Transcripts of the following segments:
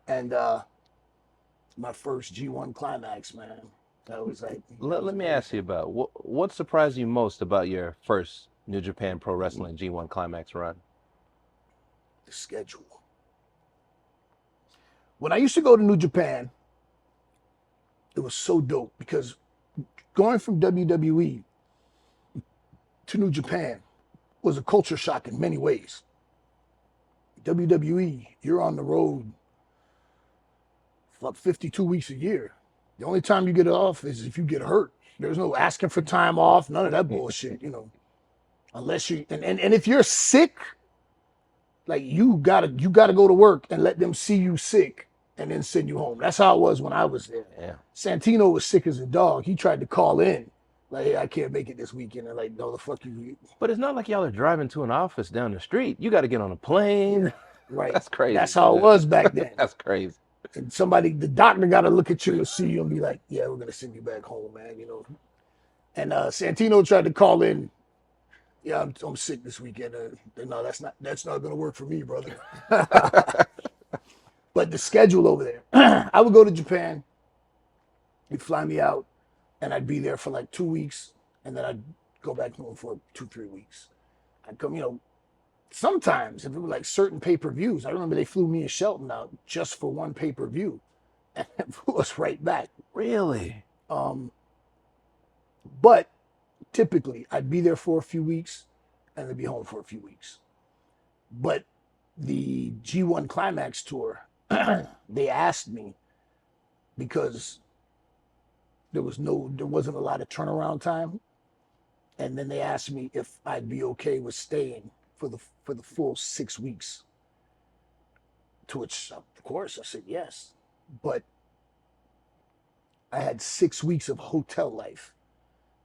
And my first G1 Climax, man. That was like, that was Let me ask amazing. you about what surprised you most about your first New Japan Pro Wrestling G1 Climax run? The schedule. When I used to go to New Japan, it was so dope because going from WWE to New Japan was a culture shock in many ways. WWE, you're on the road for 52 weeks a year. The only time you get off is if you get hurt. There's no asking for time off, none of that bullshit, Unless you and if you're sick, like you gotta go to work and let them see you sick and then send you home. That's how it was when I was there. Yeah. Santino was sick as a dog. He tried to call in, like, hey, I can't make it this weekend. And like, no, the fuck you. But it's not like y'all are driving to an office down the street. You got to get on a Yeah, plane. right. That's crazy. That's how it was back then. That's crazy. And the doctor got to look at you and see you and be like, yeah, we're gonna send you back home, man. And Santino tried to call in. Yeah, I'm sick this weekend. No, that's not gonna work for me, brother. But the schedule over there, I would go to Japan. He'd fly me out, and I'd be there for like 2 weeks, and then I'd go back home for 2, 3 weeks. I'd come, sometimes if it was like certain pay-per-views. I remember they flew me and Shelton out just for one pay-per-view, and it flew us right back. Really? Um, but typically, I'd be there for a few weeks, and then be home for a few weeks. But the G1 Climax tour, they asked me because there wasn't a lot of turnaround time, and then they asked me if I'd be okay with staying for the full 6 weeks. To which, of course, I said yes. But I had 6 weeks of hotel life,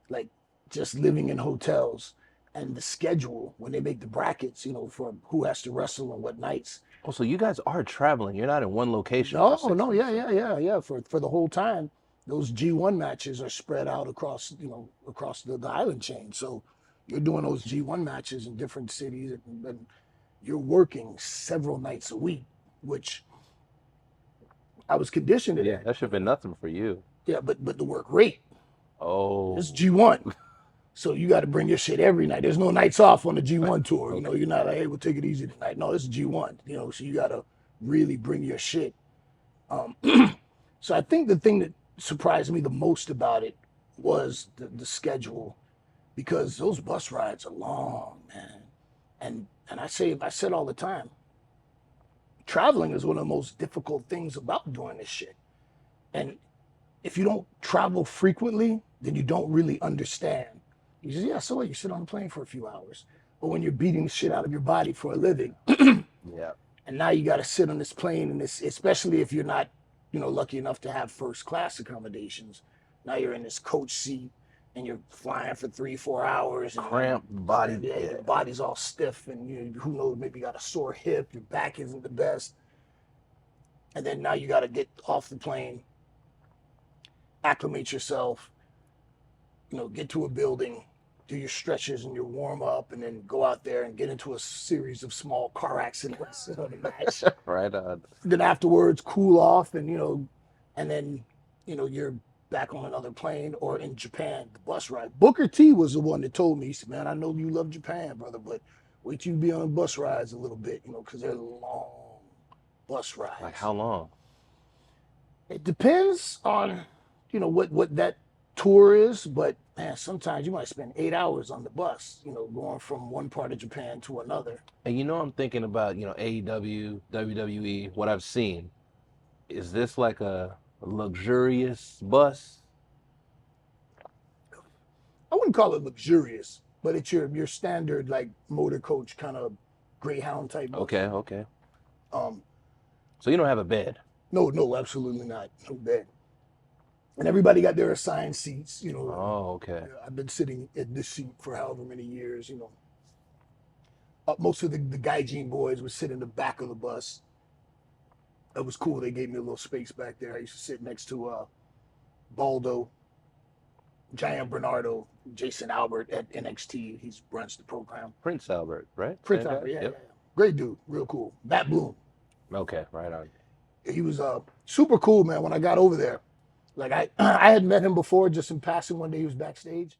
like just living in hotels, and the schedule when they make the brackets, for who has to wrestle and what nights. Oh, so you guys are traveling. You're not in one location for No, six no, yeah, weeks. yeah, yeah, yeah. For the whole time, those G1 matches are spread out across the island chain. So you're doing those G1 matches in different cities, and you're working several nights a week, which I was conditioned to Yeah, that. that should have been nothing for you. Yeah, but the work rate, it's Oh, G1. So you got to bring your shit every night. There's no nights off on the G1 tour. okay. You're not like, hey, we'll take it easy tonight. No, this is G1. So you got to really bring your shit. Um, so I think the thing that surprised me the most about it was the schedule, because those bus rides are long, man. And I said all the time, traveling is one of the most difficult things about doing this shit. And if you don't travel frequently, then you don't really understand. You say, yeah, so what? You sit on a plane for a few hours. But when you're beating the shit out of your body for a living, Yeah. and now you got to sit on this plane, and this, especially if you're not, lucky enough to have first class accommodations. Now you're in this coach seat, and you're flying for 3, 4 hours, and Cramp body. your Yeah. body's all stiff, and who knows, maybe you got a sore hip, your back isn't the best, and then now you got to get off the plane, acclimate yourself, get to a building, do your stretches and your warm up, and then go out there and get into a series of small car accidents on the match. Right on. Then afterwards, cool off, and then you're back on another plane, or in Japan, the bus ride. Booker T was the one that told me, he said, "Man, I know you love Japan, brother, but wait till you be on bus rides a little bit, because they're long bus Like rides." how long? It depends on, what that tour is, but man, sometimes you might spend 8 hours on the bus, going from one part of Japan to another. And I'm thinking about, AEW, WWE, what I've seen. Is this like a luxurious bus? I wouldn't call it luxurious, but it's your standard like motor coach kind of Greyhound type bus. Okay, okay. Um, So you don't have a bed. no, no, absolutely not. No bed. And everybody got their assigned seats. Oh, okay. I've been sitting at this seat for however many years. Most of the Gaijin boys would sit in the back of the bus. That was cool. They gave me a little space back there. I used to sit next to Baldo, Giant Bernardo, Jason Albert at NXT. He's runs the program. Prince Albert, right? Prince Same guy? Albert, yeah, yeah, Yep. yeah. Great dude, real cool. Matt Bloom. Okay, right on. He was super cool, man. When I got over there, like I I had met him before just in passing one day. He was backstage,